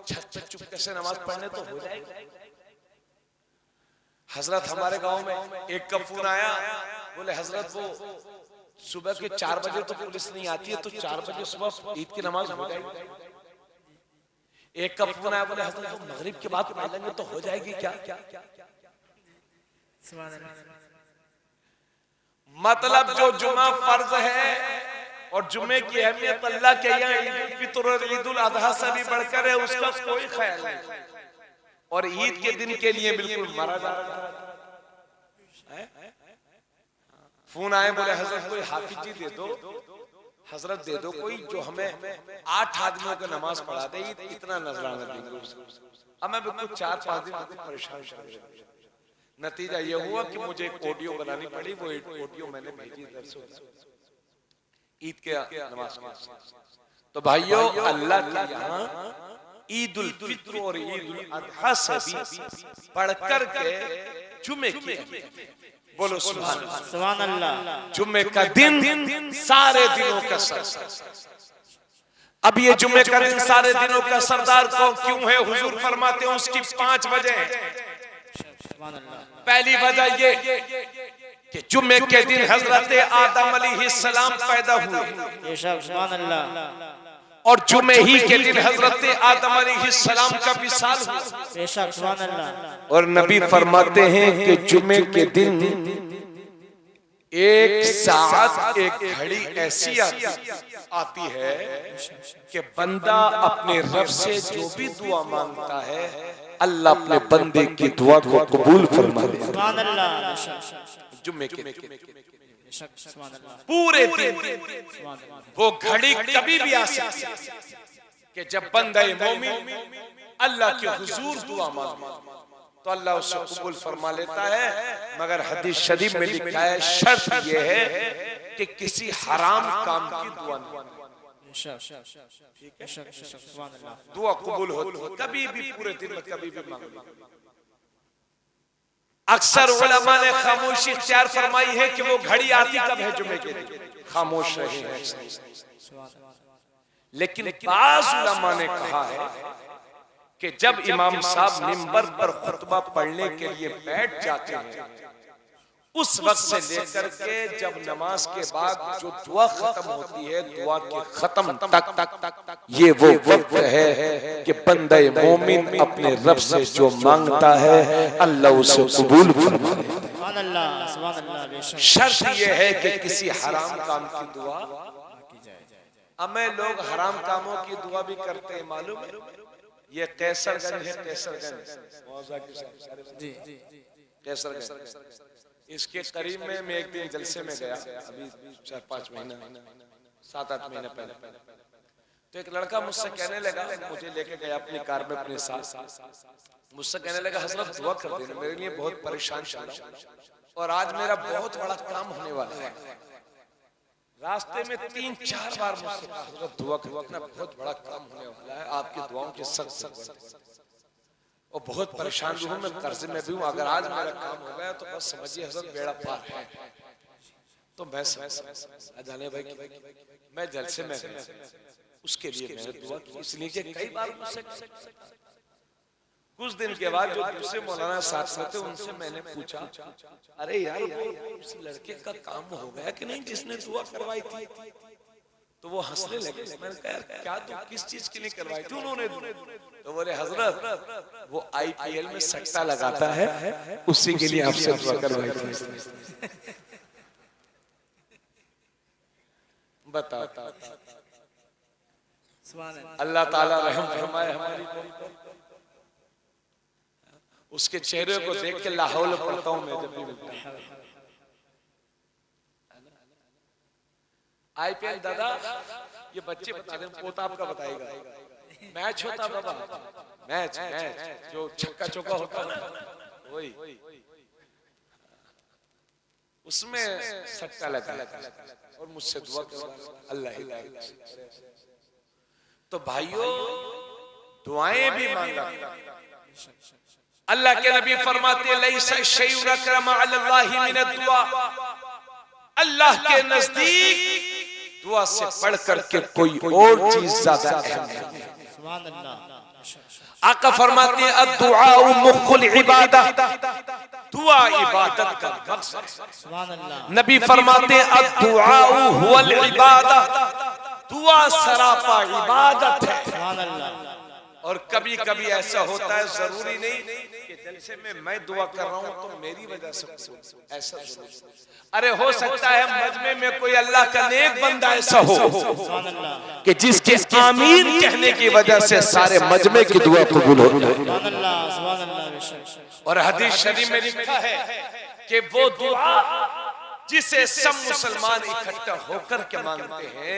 छत पे चुपके से नमाज पढ़ने तो हो जाएगा। हजरत हमारे गांव में एक का फोन आया, बोले हजरत वो सुबह के 4 बजे तो पुलिस नहीं आती है, तो 4 बजे सुबह ईद की नमाज हो जाएगी। एक का फोन आया, बोले हजरत वो मगरिब के बाद पढ़ लेंगे तो हो जाएगी क्या? मतलब जो जुमा फर्ज है और जुमे की अहमियत अल्लाह के यहाँ ईद फित्र और ईदुल अजहा से भी बढ़कर है, उसका कोई ख्याल नहीं। और ईद के दिन के लिए बिल्कुल मरा जा रहा है। फोन आए, बोले हजरत कोई हाफिज जी दे दो, हजरत दे दो कोई जो हमें 8 आदमियों का नमाज पढ़ा दे, इतना नजराना देंगे उसको। अब मैं बिल्कुल 4-5 दिन परेशान कर रहा हूं। नतीजा ये हुआ कि मुझे एक ऑडियो बनानी पड़ी। वो ऑडियो मैंने भेजी ईद के नमाज में। तो भाइयों, अल्लाह के यहाँ ईदुल फित्र और ईदुल अजहा से भी बढ़कर के जुमे की, बोलो सुभान अल्लाह। जुमे का दिन सारे दिनों का सरदार। अब ये जुमे का दिन सारे दिनों का सरदार क्यों है? हुजूर फरमाते हैं उसकी 5 वजह। पहली वजह ये कि जुमे के दिन हजरत आदम अलैहिस्सलाम पैदा हुए, सुभान अल्लाह, और जुमे ही के दिन हजरत आदम अलैहिस्सलाम का विसाल हुआ। सुभान अल्लाह। और नबी फरमाते हैं कि जुमे के दिन एक साथ एक घड़ी ऐसी आती है कि बंदा अपने रब से जो भी दुआ मांगता है, अल्लाह अपने बंदे की दुआ को कबूल फरमा ले। सुभान अल्लाह। जुम्मे के पूरे दिन वो घड़ी कभी भी आ सकती है कि जब बंदा मोमिन अल्लाह के हुजूर दुआ मांगे तो अल्लाह उसे कबूल फरमा लेता है। मगर हदीस शरीफ में लिखा है शर्त यह है कि किसी हराम काम की दुआ नहीं। दुआ कबूल होती कभी भी पूरे दिन में कभी भी मांगो। अक्सर उलमा ने खामोशी इख्तियार फरमाई है कि वो घड़ी आती कब है? जुमे के दिन खामोश रहे हैं। लेकिन बाज़ उलमा ने कहा है कि जब इमाम साहब मिंबर पर खुतबा पढ़ने के लिए बैठ जाते हैं, उस वक्त से लेकर के जब नमाज के बाद जो दुआ खत्म होती है, दुआ के खत्म तक ये वो वक्त है कि बंदा मोमिन अपने रब से जो मांगता है अल्लाह उसे कबूल फरमा ले। शर्त ये है कि किसी हराम काम की दुआ। हमें लोग हराम कामों की दुआ भी करते हैं, मालूम है? ये कैसरगंज है, कैसरगंज कैसरगंज, इसके करीब में मैं एक दिन जलसे में गया, अभी 4-5 महीना 7-8 महीने पहले। तो एक लड़का मुझसे कहने लगा, मुझे लेके गया अपनी कार में अपने साथ, मुझसे कहने लगा हजरत दुआ कर देना, मेरे लिए बहुत परेशान चल रहा हूं और आज मेरा बहुत बड़ा काम होने वाला है। रास्ते में 3-4 बार मुझसे कहा हजरत दुआ करना, बहुत बड़ा काम होने वाला है, आपकी दुआओं की सख्त और बहुत परेशान हूँ, मैं कर्जे में भी हूँ, अगर आज मेरा काम हो गया तो बस समझिए हजरत बेड़ा पार है। तो मैं जाने भाई मैं जलसे में गया, उसके लिए मैंने दुआ की, इसलिए कि कई बार मुझसे कुछ दिन के बाद जो दूसरे मौलाना साथ में थे उनसे मैंने पूछा, अरे यार वो उस लड़के का काम हो गया कि नहीं जिसने दुआ करवाई थी? तो वो हंसने लगे। मैंने कहा यार क्या तू किस चीज के लिए करवाई थी उन्होंने? तो बोले हजरत वो IPL में सट्टा लगाता है, उसी के लिए आपसे दुआ करवाई थी। बताओ, अल्लाह ताला रहम फरमाए हमारी। उसके चेहरे को देख के लाहौल पढ़ता हूं मैं जब भी मिलता हूं। IPL दादा ये बच्चे बता दें, पोता आपका बताएगा, मैच होता बाबा, मैच जो छक्का चौका होता ना वही, उसमें सट्टा लगा और मुझसे दुआ करवा अल्लाह ही। तो भाइयों दुआएं भी मांगा। अल्लाह के नबी फरमाते लैसा शैउन अकरम अलल्लाहि मिन दुआ, अल्लाह के नजदीक दुआ से बढ़ करके कोई और चीज ज्यादा अहम नहीं। सुभान अल्लाह। आका फरमाते हैं अद्दुआ मुख्खुल इबादत, दुआ इबादत का मकसद। सुभान अल्लाह। नबी फरमाते हैं अद्दुआ हुवल इबादत, दुआ सरापा इबादत है। सुभान अल्लाह। और कभी कभी ऐसा होता है, जरूरी नहीं कि जलसे में मैं दुआ कर रहा हूं तो मेरी वजह से ऐसा, अरे हो सकता है मजमे में कोई अल्लाह का नेक बंदा ऐसा हो कि जिसके आमीन कहने की वजह से सारे मजमे की दुआ कबूल हो जाए। और हदीस शरीफ में लिखा है कि वो दुआ जिसे सब मुसलमान इकट्ठा होकर के मांगते हैं,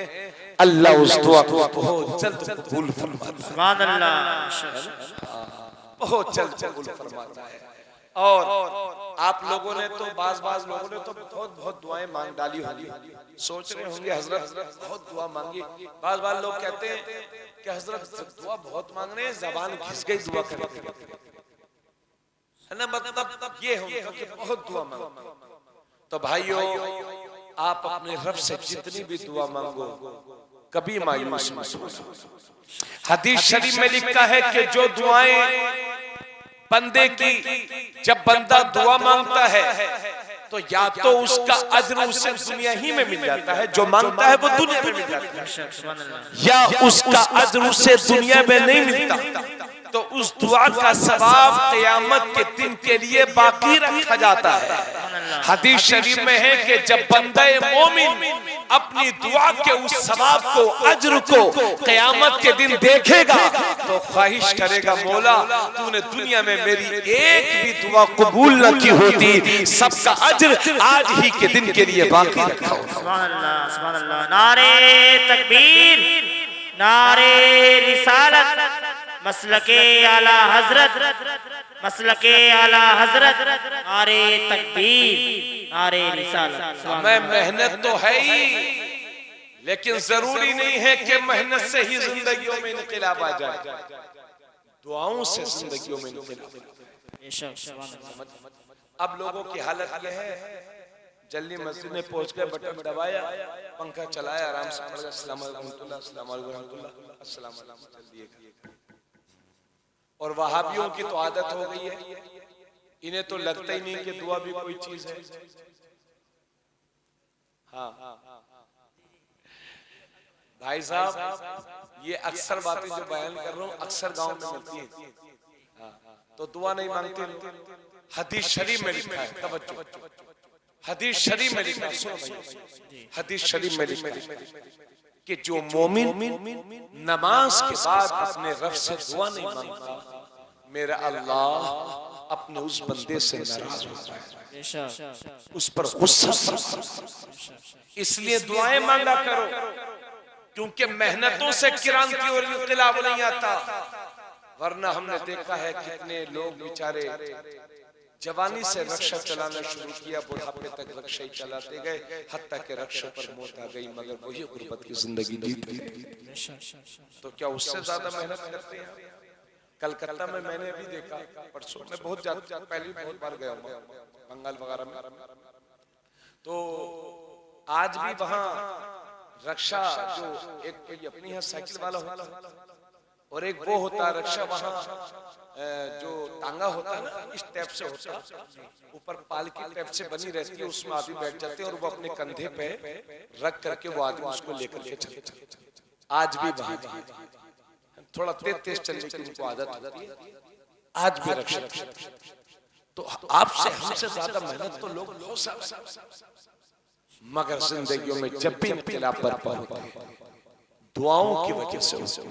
अल्लाह उस दुआ को बहुत जल्द कबूल फरमाता है। सुभान अल्लाह। बहुत जल्द कबूल फरमाता है। और आप लोगों ने तो बाज लोगों ने तो बहुत दुआएं मांग डाली होंगी, सोच रहे होंगे हजरत बहुत दुआ मांगी। बाज लोग कहते हैं कि हजरत दुआ बहुत मांग रहे हैं, जबान घिस गई दुआ करते है ना, मतलब ये होगा कि बहुत दुआ मांगो। तो भाइयों आप अपने रब से जितनी भी दुआ मांगो कभी मायूस मत हो। हदीस शरीफ में लिखा है कि जो दुआएं बंदे की, जब बंदा दुआ मांगता है तो या तो उसका अज्र उसे दुनिया ही में मिल जाता है, जो मांगता है वो दुनिया में मिल जाता है, या उसका अज्र उसे दुनिया में नहीं मिलता तो उस दुआ का सवाब क़यामत के दिन के लिए बाकी रखा जाता है। हदीस शरीफ में है कि जब बंदा मोमिन अपनी दुआ के उस सवाब को, अज्र को क़यामत के दिन देखेगा तो ख्वाहिश करेगा, मौला तूने दुनिया में मेरी एक भी दुआ कबूल न की होती, सबका अज्र आज ही के दिन के लिए बाकी रखा होता। सुभान अल्लाह, सुभान अल्लाह। नारे तकबीर, नारे रिसालत, मसलके आला हजरत, मसलके आला हजरत, नारे तकबीर, नारे रिसालत। हमें मेहनत तो है ही, लेकिन जरूरी नहीं है कि मेहनत से ही जिंदगियों में इनकलाब आ जाए, दुआओं से जिंदगियों में इनकलाब। अब लोगों की हालत यह है, जल्दी मस्जिद में पहुंच गए, बटन दबाया, पंखा चलाया, आराम से पढ़ गए, अस्सलाम वालेकुम, अस्सलाम वालेकुम, अस्सलाम वालेकुम, जल्दी। और वहाबियों की तो आदत हो गई है, इन्हें तो लगता ही नहीं कि दुआ भी कोई चीज है। हाँ भाई साहब, ये अक्सर बातें जो बयान कर रहा हूँ अक्सर गांव में मिलती हैं। तो दुआ नहीं मांगते। हदीस शरीफ में लिखा है, तवज्जो, हदीस शरीफ में लिखा है, सुनो भाई, हदीस शरीफ में लिखा है कि जो मोमिन नमाज के बाद अपने रब से दुआ नहीं मांगता, मेरा अल्लाह अपने उस बंदे से नाराज होता है, उस पर गुस्सा। इसलिए दुआएं मांगा करो, क्योंकि मेहनतों से क्रांति और इनकलाब नहीं आता। वरना हमने देखा है कितने लोग बेचारे जवानी से रक्षा चलाना शुरू किया, बुढ़ापे तक रक्षा ही चलाते गए, हत्ता के रक्षा पर मौत आ गई, मगर वही गुर्बत की जिंदगी जीत गए। तो क्या उससे ज्यादा मेहनत करते हैं? कलकत्ता में मैंने अभी देखा, परसों मैं पहले बहुत बार गया हूँ बंगाल वगैरह में, तो आज भी वहाँ रक्षा जो एक कोई अपनी है साइकिल वाला होता है और एक वो होता है रक्षा, वहाँ जो टांगा होता है ना इस टाइप से होता है, ऊपर पालकी टाइप से बनी रहती है, उसमें आदमी बैठ जाते हैं और वो अपने कंधे पे रख करके वो आदमी उसको लेकर के चलते। आज भी वहाँ थोड़ा तेज चलने की उनको आदत होती है, आज भी रक्षा। तो आपसे हमसे ज्यादा मेहनत तो लोग बहुत सारा, मगर जिंदगियों में जब भी इनकलाब बर्पा होता है दुआओं की वजह से होता है।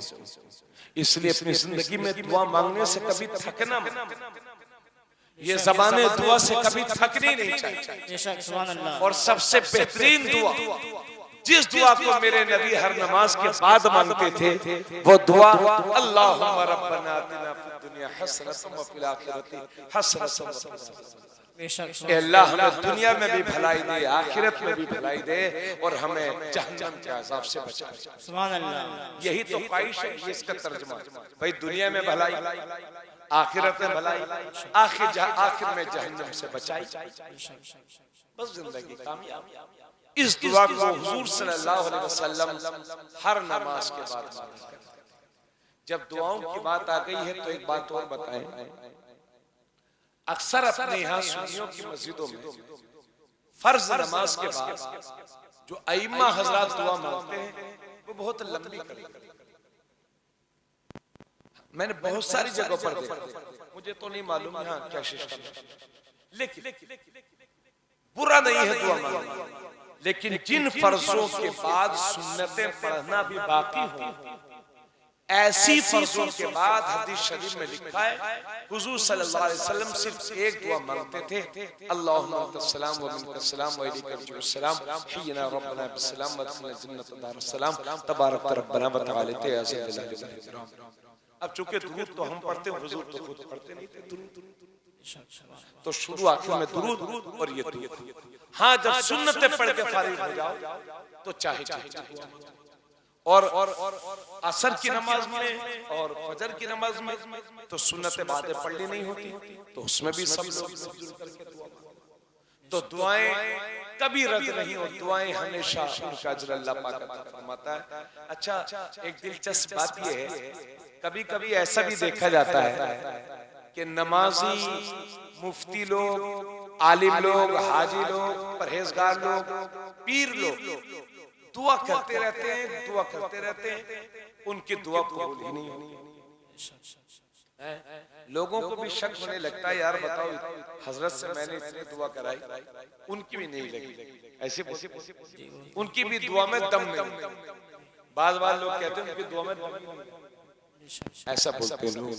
इसलिए अपनी जिंदगी में दुआ मांगने से कभी थकना मत। ये ज़बाने दुआ से कभी थकनी नहीं चाहिए। और सबसे बेहतरीन दुआ, जिस दुआ को मेरे नबी हर नमाज के बाद मांगते थे, वो दुआ अल्लाहुम्मा रब्बना आतिना फिद दुनिया हसनतन व फिल आखिरति हसनतन। अल्लाह हमें दुनिया में भी भलाई दे, आखिरत में भी भलाई दे, और हमें जहन्नम के अज़ाब से बचाए। सुभान अल्लाह। यही तो ख्वाहिश है, इसका तर्जुमा भाई, दुनिया में भलाई, आखिरत में भलाई, आखिर में जहन्नम से बचाई, बस जिंदगी कामयाब। इस दुआ को हुजूर सल्लल्लाहु अलैहि वसल्लम हर नमाज के बाद मांगा करते। जब दुआओं की बात आ गई है तो एक बात और बताएं, अक्सर अपने यहाँ सुन्नियों की मस्जिदों में फर्ज नमाज के बाद जो अइम्मा हजरात दुआ मांगते हैं वो बहुत लंबी करते हैं। मैंने बहुत सारी जगहों पर देखा, मुझे तो नहीं मालूम यहाँ क्या सिस्टम है, लेकिन बुरा नहीं है दुआ मांगना, लेकिन जिन फर्जों के बाद सुन्नतें पढ़ना भी बाकी हो, ऐसी फर्जों के बाद हदीस शरीफ में लिखा है हुजूर सल्लल्लाहु अलैहि वसल्लम सिर्फ एक दुआ मांगते थे, अल्लाहुम्मा अंतस्सलाम व मिनकस्सलाम व इलैका यरजिउस्सलाम हियना रब्बना बिस्सलाम व दखिलना जन्नत दारुस्सलाम तबारक रब्बना व तआला या ज़ल। अब चूंकि दुरूद तो हम पढ़ते हैं, हुजूर तो खुद पढ़ते नहीं थे दुरूद, तो शुरू आखिर में दुरूद और ये दुरूद। हाँ, जब सुन्नतें पढ़ के फारिग हो जाओ तो चाहे और असर की नमाज में और फजर की नमाज में तो सुन्नतें बातें पढ़नी नहीं होती, तो उसमें भी सब लोग तो दुआएं कभी रद्द नहीं होती, दुआएं हमेशा उनका अजर अल्लाह पाक अता फरमाता है। अच्छा, एक दिलचस्प बात यह है, कभी कभी ऐसा भी देखा जाता है कि नमाजी, मुफ्ती लोग, आलिम लोग, हाजी लोग, परहेजगार लोग, पीर लोग दुआ करते रहते हैं, दुआ करते रहते हैं, उनकी दुआ कबूल ही नहीं होती। लोगों को भी शक होने लगता है, यार बताओ हजरत से मैंने इतनी दुआ कराई, उनकी भी नहीं लगी, ऐसे उनकी भी दुआ में दम नहीं। बार बार लोग कहते हैं उनकी दुआ में दम नहीं, ऐसा बोलते हैं लोग।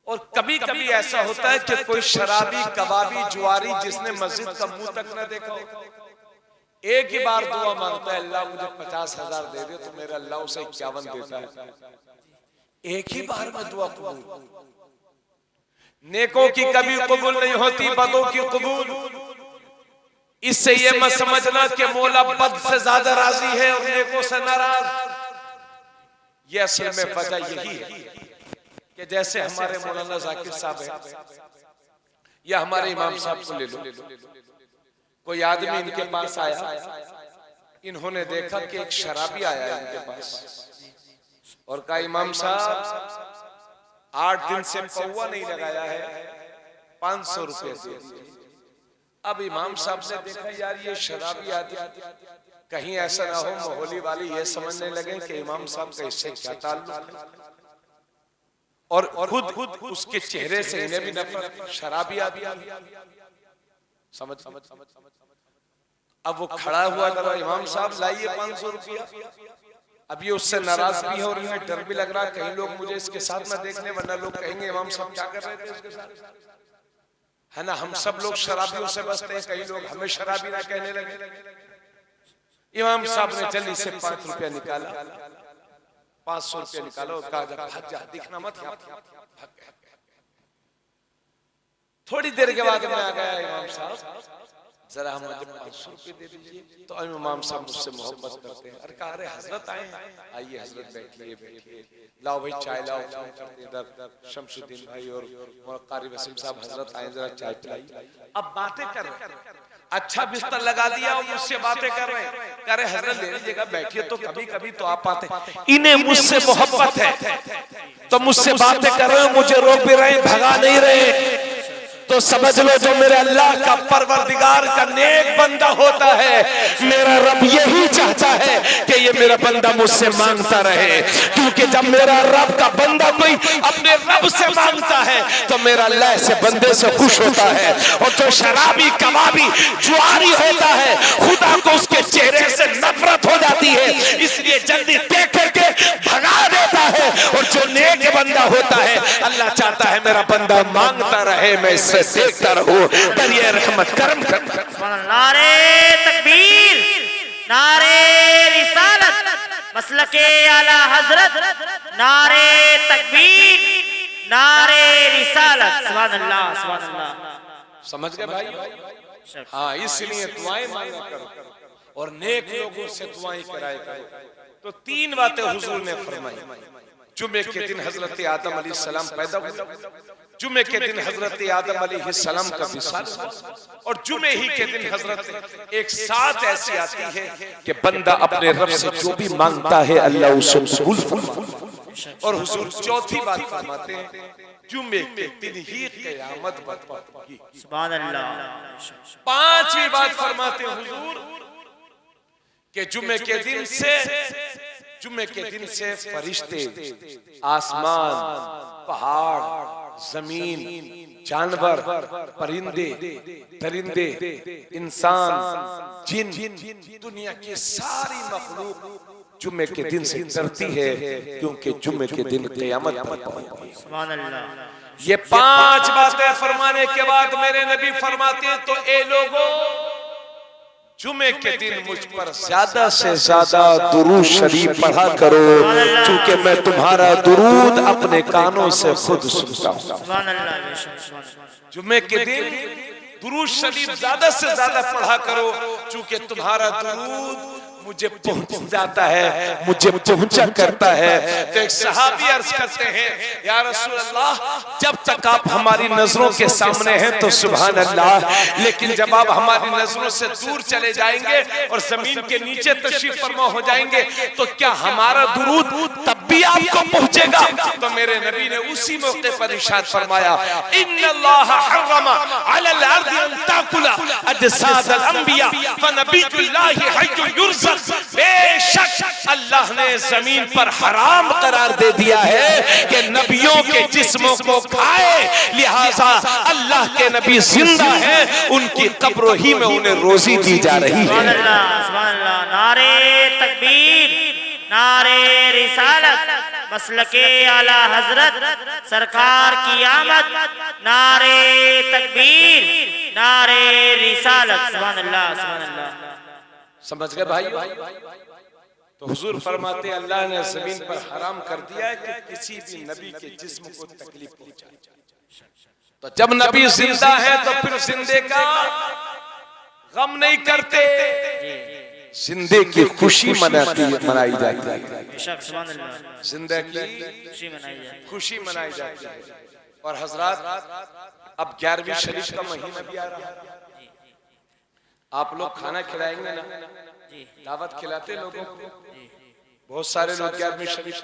और कभी कभी ऐसा होता है कि कोई शराबी, कबाबी, जुआरी जिसने मस्जिद का मुंह तक न देखा हो, एक ही बार दुआ मांगता है, अल्लाह मुझे 50,000 दे दे, तो मेरा अल्लाह उसे 51 देता है। एक ही बार में दुआ कबूल। नेकों की कभी कबूल नहीं होती, बदों की कबूल। इससे ये मत समझना कि मौला बद से ज्यादा राजी है और नेकों से नाराज। ये असल में वजह यही है कि जैसे हमारे मौलाना जाकिर साहब है या हमारे इमाम साहब को ले लो, कोई आदमी इनके पास आया, इन्होंने देखा कि एक शराबी आया है इनके पास और कहा, इमाम साहब 8 दिन से पौवा नहीं लगाया है, 500 रुपए दे। अब इमाम साहब ने देखा, यार ये शराबी आदमी, कहीं ऐसा ना हो मोहल्ली वाले ये समझने लगे कि इमाम साहब का इससे क्या ताल्लुक है, और खुद उसके चेहरे से इन्हें भी नफरत, शराबी आदमी समझ। अब वो खड़ा हुआ था, इमाम साहब लाइए 500 रुपया। अब ये उससे नाराज भी हो रही है, डर भी लग रहा है कहीं लोग मुझे इसके साथ ना देख लें, वरना लोग कहेंगे इमाम साहब क्या कर रहे थे उसके साथ, है ना। हम सब लोग शराबियों से बचते हैं, कई लोग हमें शराबी ना कहने लगे। इमाम साहब ने जल्दी से 5 रुपया निकाला, 500 रुपया निकाला और कहा भाग जा, दिखना मत। थोड़ी देर के बाद मैं आ गया, इमाम साहब जरा हम मुझे 500 रुपये दे दीजिए। तो इमाम साहब मुझसे मोहब्बत करते हैं। अरे कहा अरे हजरत आए, आइए हजरत बैठिए, लाओ भाई चाय लाओ। इधर शमसुद्दीन भाई और कारी वसीम साहब हजरत आए, जरा चाय पिलाई। अब बातें कर रहे हैं, अच्छा बिस्तर लगा दिया और मुझसे बातें कर रहे हैं। कह रहे हजरत ले लीजिएगा, बैठिए। तो कभी कभी तो आप आते, इन्हें मुझसे मोहब्बत है तो मुझसे बातें कर रहे हो, मुझे रोक भी रहे, भगा नहीं रहे। तो समझ लो जो मेरे अल्लाह का परवरदिगार का नेक बंदा होता है, मेरा रब यही चाहता है कि ये मेरा बंदा मुझसे मांगता रहे। क्योंकि जब मेरा रब का बंदा कोई अपने रब से मांगता है तो मेरा अल्लाह से बंदे से खुश होता है। और जो शराबी कबाबी जुआरी होता है, खुदा को उसके चेहरे से नफरत हो जाती है, इसलिए जल्दी देख करके भगा देता है। और जो नेक बंदा होता है, अल्लाह चाहता है मेरा बंदा मांगता रहे, मैं इससे देखता रहूं, पर ये रहमत करम कर। नारे तकबीर, नारे रिसालत, मसलके आला हजरत, नारे तकबीर, नारे रिसालत। सुभान अल्लाह, सुभान अल्लाह। समझ गए भाई? हाँ, इसलिए दुआएं मांगा करो और नेक लोगों से दुआएं कराया करो। तो 3 बातें हुजूर ने फरमाई। जुमे के दिन हजरत आदम अलैहिस्सलाम पैदा हुए, जुमे के दिन हजरत आदम अलैहिस्सलाम का विसाल, और जुमे ही के दिन हजरत एक साथ ऐसी आती है कि बंदा अपने रब से जो भी मांगता है अल्लाह उसे कबूल फरमाता। और हुजूर चौथी बात फरमाते हैं, जुमे के दिन ही क़यामत बर्पा होगी। सुभान अल्लाह। 5वीं बात फरमाते हैं हुजूर कि जुमे के दिन से फरिश्ते, आसमान, पहाड़, जमीन, जानवर, परिंदे, दरिंदे, इंसान, जिन, दुनिया की सारी मखलूक जुमे के दिन से डरती है, क्योंकि जुमे के दिन क़यामत बर्पा होगी। सुभान अल्लाह। ये 5 बातें फरमाने के बाद मेरे नबी फरमाते हैं, तो ए लोगों, जुमे के दिन मुझ पर ज्यादा से ज्यादा दुरूद शरीफ पढ़ा करो, क्योंकि मैं तुम्हारा दुरूद अपने कानों से खुद सुनता हूँ। जुमे के दिन दुरूद शरीफ ज्यादा से ज्यादा पढ़ा करो, क्योंकि तुम्हारा दुरूद मुझे पहुंच जाता है, मुझे पहुंचा करता है। तो एक सहाबी अर्ज करते हैं, या रसूल अल्लाह, जब तक आप हमारी नजरों के सामने हैं तो सुभान अल्लाह, लेकिन जब आप हमारी नजरों से दूर चले जाएंगे और जमीन के नीचे तशरीफ फरमा हो जाएंगे, तो क्या हमारा दुरूद तब भी आपको पहुंचेगा? तो मेरे नबी ने उसी मौके पर इरशाद फरमाया, इन्नल्लाह हर्रमा अलल अर्दि अन ताकुला अजसादल अंबिया फनबियुल्लाहि हय्युन युरज़क़। बेशक अल्लाह ने जमीन पर हराम करार दे दिया है कि नबियों के जिस्मों को खाए, लिहाजा अल्लाह के नबी जिंदा हैं, उनकी कब्रों ही में उन्हें रोजी दी जा रही है। सुभान अल्लाह, सुभान अल्लाह। नारे तकबीर, नारे रिसालत, मसलके आला हजरत, सरकार की आमद, नारे तकबीर, नारे रिसालत। सुभान अल्लाह, सुभान अल्लाह। समझ गए भाई? तो हुजूर फरमाते हैं, अल्लाह ने जमीन पर हराम कर दिया है कि किसी भी नबी के जिस्म को तकलीफ पहुंचाए। तो जब नबी जिंदा है तो फिर जिंदे का गम नहीं करते, जिंदे की खुशी मनाई जाती है। जिंदा की खुशी मनाई जाती है। और हजरात, अब 11वीं शरीफ का महीना भी आ रहा है। आप लोग खाना खिलाएंगे ना, दावत खिलाते लोगों को, बहुत सारे लोग 11वीं शरीफ,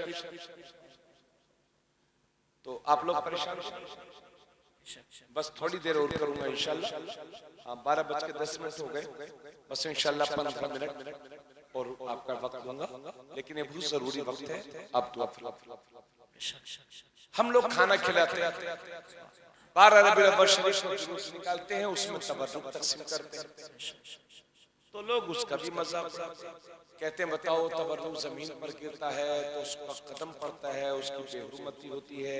तो आप लोग परेशान, बस थोड़ी देर और करूंगा इंशाल्लाह। 12:10 हो गए, बस इंशाल्लाह 15 मिनट और आपका वक्त दूंगा, लेकिन ये बहुत जरूरी वक्त है। आप दुआ हम लोग खाना खिलाते हैं, 12 रबीउल अव्वल शरीफ को जुलूस निकालते हैं, उसमें तबर्रुक तकसीम करते हैं। तो लोग उसका भी मजाक कहते हैं, बताओ तबर्रुक जमीन पर गिरता है तो उसका कदम पड़ता है, उसकी बेहुरमती होती है,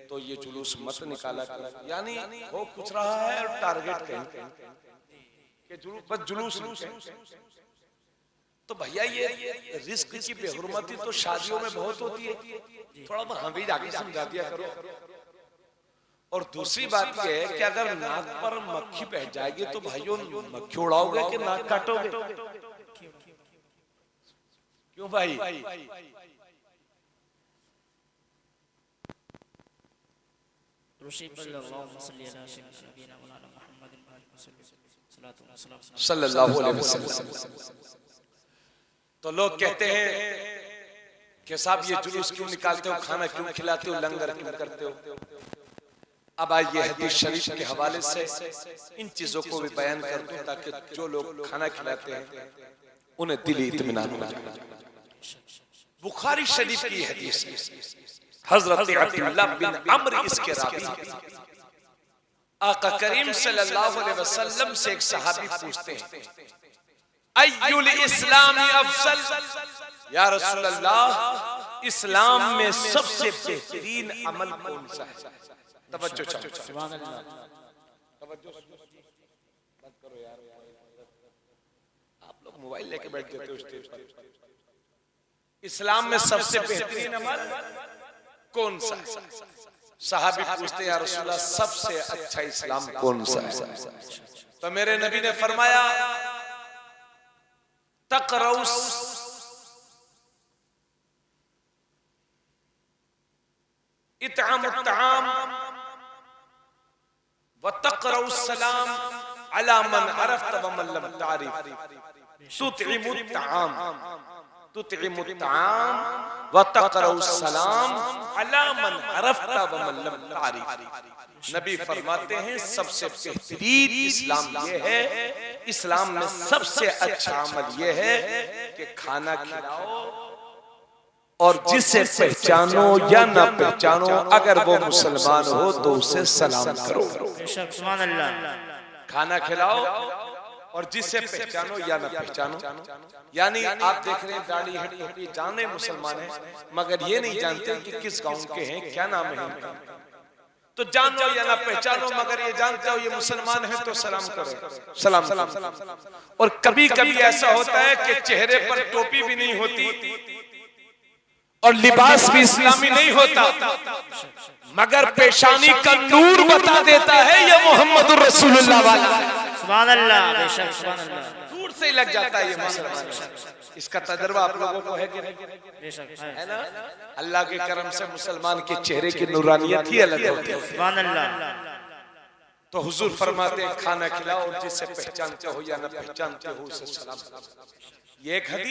तो ये जुलूस मत निकाला कर। यानी वो कुछ रहा है और टारगेट कहीं बस जुलूस। तो भैया ये रिस्क की बेहुरमती तो शादियों में बहुत होती है, थोड़ा वहां भी जाके समझा दिया करो। और दूसरी बात यह है कि अगर नाक पर मक्खी बैठ जाएगी तो भाइयों मक्खी उड़ाओगे कि नाक काटोगे? क्यों भाई? सल्लल्लाहु अलैहि वसल्लम। तो लोग कहते हैं कि साहब ये जुलूस क्यों निकालते हो, खाना क्यों खिलाते हो, लंगर क्यों करते हो? अब आइए हदीस शरीफ के हवाले से इन चीजों को भी बयान कर दूं ताकि जो लोग खाना खिलाते हैं उन्हें दिली इत्मीनान हो जाए। बुखारी शरीफ की हदीस है, हजरत अब्दुल्लाह बिन अम्र इसके रावी। आका करीम सल्लल्लाहु अलैहि वसल्लम से एक सहाबी पूछते हैं, अय्युल इस्लामी अफजल, या रसूल अल्लाह इस्लाम में सबसे बेहतरीन अमल कौन सा है? तवज्जो सुभान अल्लाह, तवज्जो मत करो यार, आप लोग मोबाइल लेके बैठ जाते हो स्टेज पर। इस्लाम में सबसे बेहतरीन अमल कौन सा है? सहाबी पूछते हैं, या रसूल अल्लाह सबसे अच्छा इस्लाम कौन सा है? तो मेरे नबी ने फरमाया, तक़रउस इत्आमुत ताम व तक़रउस सलाम अला मन अरफ़्त व मन लम तारिफ़, तुत्इमुत ताम व तक़रउस सलाम अला मन अरफ़्त व मन लम तारिफ़। नबी फरमाते हैं सबसे बेहतरीन इस्लाम ये है, इस्लाम में सबसे अच्छा अमल ये है कि खाना खिलाओ और जिसे पहचानो या ना पहचानो, अगर वो मुसलमान हो तो उसे सलाम करो। सुभान अल्लाह। खाना खिलाओ और जिसे पहचानो या ना पहचानो। यानी आप देख रहे हैं दाढ़ी हड्डी जाने मुसलमान है मगर ये नहीं जानते कि किस गांव के हैं, क्या नाम है इनका। तो जानो या ना पहचानो मगर ये जानते हो ये मुसलमान है तो सलाम करो। सलाम। और कभी कभी ऐसा होता है कि चेहरे पर टोपी भी नहीं होती और लिबास भी इस्लामी नहीं होता, मगर पेशानी का नूर बता देता है ये मोहम्मद रसूलुल्लाह वाला। सुभान अल्लाह, बेशक सुभान अल्लाह। दूर से ही लग जाता है ये मुसलमान। इसका तजर्बा आप लोगों को है कि नहीं? बेशक है ना? अल्लाह के करम से मुसलमान के चेहरे की नूरानियत ही अलग होती है। सुभान अल्लाह। तो हुजूर फरमाते हैं खाना खिलाओ, जिसे पहचानते हो या ना पहचानते हो उसे सलाम। ये एक हदीस